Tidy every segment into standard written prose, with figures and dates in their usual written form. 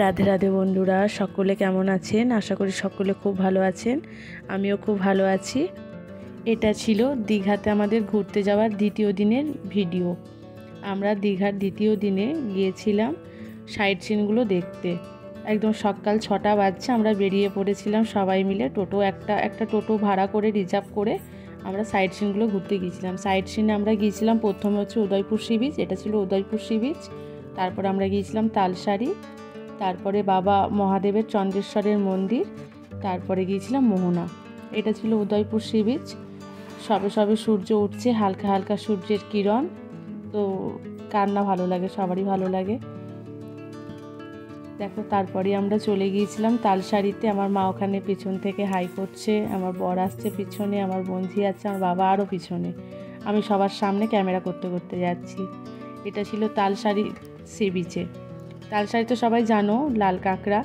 রাধে রাধে বন্ধুরা, সকলে কেমন আছেন? আশা করি সকলে খুব ভালো আছেন। আমিও খুব ভালো আছি। এটা ছিল দীঘাতে আমাদের ঘুরতে যাওয়ার দ্বিতীয় দিনের ভিডিও। আমরা দীঘার দ্বিতীয় দিনে গিয়েছিলাম সাইট সিনগুলো দেখতে। একদম সকাল 6টা বাজছে, আমরা বেরিয়ে পড়েছিলাম সবাই মিলে। একটা টোটো ভাড়া করে রিজার্ভ করে আমরা সাইট সিনগুলো ঘুরতে গিয়েছিলাম। সাইট সিনে আমরা গিয়েছিলাম প্রথমে হচ্ছে উদয়পুর সি বিচ, এটা ছিল উদয়পুর সি বিচ। তারপর আমরা গিয়েছিলাম তালসারি, তারপরে বাবা মহাদেবের চন্দ্রেশ্বরের মন্দির, তারপরে গিয়েছিলাম মোহনা। এটা ছিল উদয়পুর সি বিচ। সবে সবে সূর্য উঠছে, হালকা হালকা সূর্যের কিরণ। তো কার না ভালো লাগে, সবারই ভালো লাগে। দেখো, তারপরে আমরা চলে গিয়েছিলাম তালসারিতে। আমার মা ওখানে পিছন থেকে হাই করছে, আমার বর আসছে পিছনে, আমার বন্ধু আছে, আমার বাবা আরও পিছনে। আমি সবার সামনে ক্যামেরা করতে করতে যাচ্ছি। এটা ছিল তালসারি সি বিচে। তালসারি তো সবাই জানো, লাল কাঁকড়া।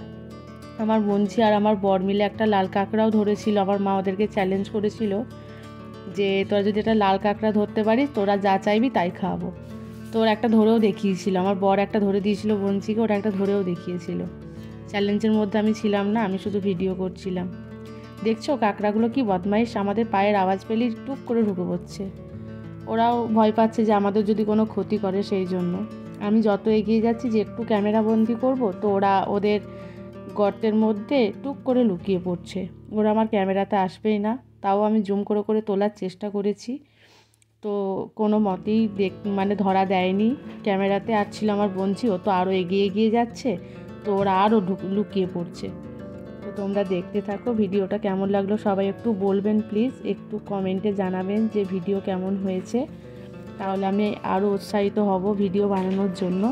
আমার বন্ধু আর আমার বর মিলে একটা লাল কাঁকড়াও ধরেছিল। আমার মা ওদেরকে চ্যালেঞ্জ করেছিল যে তোরা যদি একটা লাল কাঁকড়া ধরতে পারিস, তোরা যা চাইবি তাই খাওয়াবো। তো ওরা একটা ধরেও দেখিয়েছিল, আমার বর একটা ধরে দিয়েছিল বঞ্চিকে, ওরা একটা ধরেও দেখিয়েছিল। চ্যালেঞ্জের মধ্যে আমি ছিলাম না, আমি শুধু ভিডিও করছিলাম। দেখছো কাঁকড়াগুলো কি বদমাইশ, আমাদের পায়ের আওয়াজ পেলেই টুক করে ঢুকে পড়ছে। ওরাও ভয় পাচ্ছে যে আমাদের যদি কোনো ক্ষতি করে, সেই জন্য। আমি যত এগিয়ে যাচ্ছি যে একটু ক্যামেরা বন্দি করব, তো ওরা ওদের গর্তের মধ্যে টুক করে লুকিয়ে পড়ছে। ওরা আমার ক্যামেরাতে আসবেই না। তাও আমি জুম করে করে তোলার চেষ্টা করেছি, তো কোনো মতেই ধরা দেয়নি ক্যামেরাতে। আর ছিল আমার বন্ধু, ও তো আরও এগিয়ে এগিয়ে যাচ্ছে, তো ওরা আরও লুকিয়ে পড়ছে। তো তোমরা দেখতে থাকো। ভিডিওটা কেমন লাগলো সবাই একটু বলবেন প্লিজ, একটু কমেন্টে জানাবেন যে ভিডিও কেমন হয়েছে। তাহলে আমি আরও উৎসাহিত হব ভিডিও বানানোর জন্য।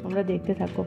তোমরা দেখতে থাকো।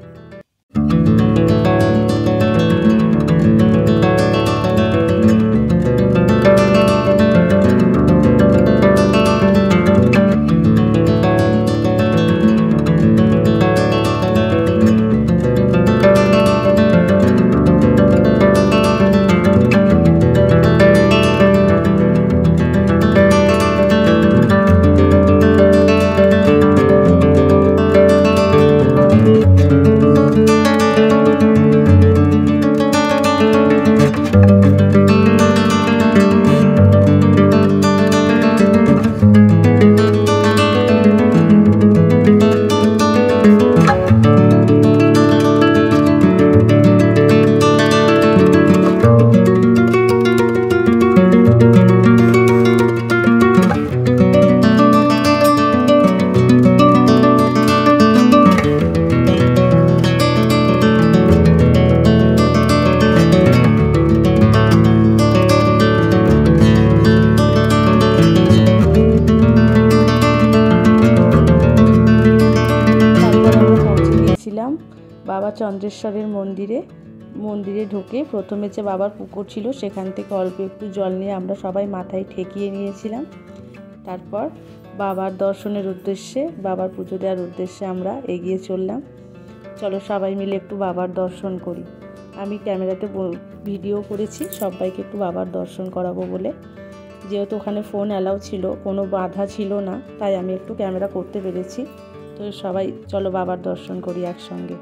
বাবা চন্দ্রেশ্বরের মন্দিরে ঢুকে প্রথমে যে বাবার পুকুর ছিল, সেখান থেকে অল্প একটু জল নিয়ে আমরা সবাই মাথায় ঠেকিয়ে নিয়েছিলাম। তারপর বাবার দর্শনের উদ্দেশ্যে, বাবার পুজো দেওয়ার উদ্দেশ্যে আমরা এগিয়ে চললাম। চলো সবাই মিলে একটু বাবার দর্শন করি। আমি ক্যামেরাতে ভিডিও করেছি সবাইকে একটু বাবার দর্শন করাবো বলে। যেহেতু ওখানে ফোন অ্যালাউ ছিল, কোনো বাধা ছিল না, তাই আমি একটু ক্যামেরা করতে পেরেছি। তো সবাই চলো বাবার দর্শন করি একসঙ্গে।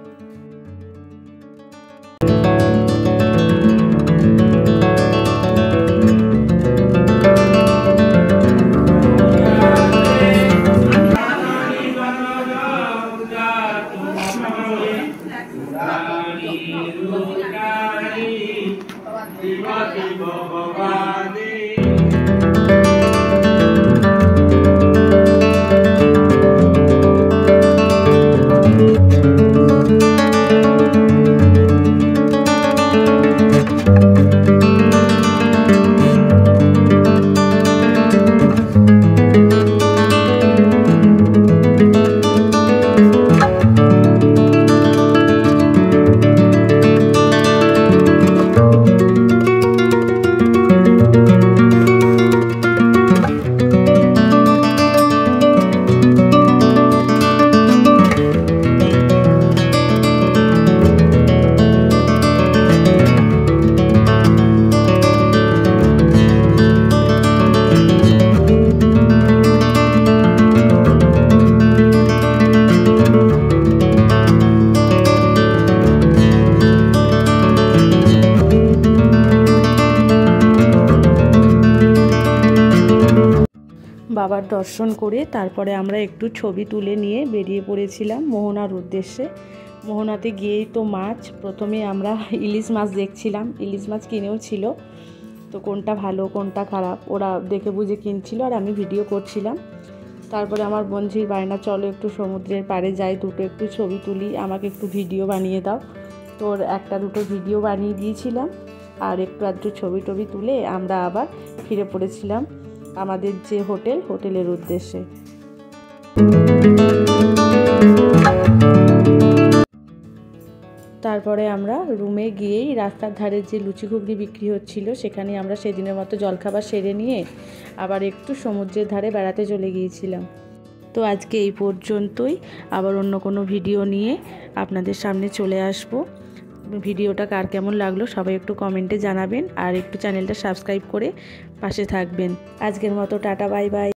বাবার দর্শন করে তারপরে আমরা একটু ছবি তুলে নিয়ে বেরিয়ে পড়েছিলাম মোহনার উদ্দেশ্যে। মোহনাতে গিয়েই তো মাছ, প্রথমে আমরা ইলিশ মাছ দেখছিলাম, ইলিশ মাছ কিনেও ছিল, তো কোনটা ভালো কোনটা খারাপ ওরা দেখে বুঝে কিনছিল আর আমি ভিডিও করছিলাম। তারপরে আমার বন্ধুর বায়না, চলো একটু সমুদ্রের পাড়ে যাই, দুটো একটু ছবি তুলি, আমাকে একটু ভিডিও বানিয়ে দাও। তোর একটা দুটো ভিডিও বানিয়ে দিয়েছিলাম আর একটু আধটু ছবি টবি তুলে আমরা আবার ফিরে পড়েছিলাম আমাদের যে হোটেলের উদ্দেশ্যে। তারপরে আমরা রুমে গিয়েই রাস্তার ধারে যে লুচি ঘুগনি বিক্রি হচ্ছিল সেখানে আমরা সেদিনের মতো জলখাবার সেরে নিয়ে আবার একটু সমুদ্রের ধারে বেড়াতে চলে গিয়েছিলাম। তো আজকে এই পর্যন্তই, আবার অন্য কোনো ভিডিও নিয়ে আপনাদের সামনে চলে আসব। ভিডিওটা কার কেমন লাগলো সবাই একটু কমেন্টে জানাবেন আর একটু চ্যানেলটা সাবস্ক্রাইব করে পাশে থাকবেন। আজকের মতো টাটা, বাই বাই।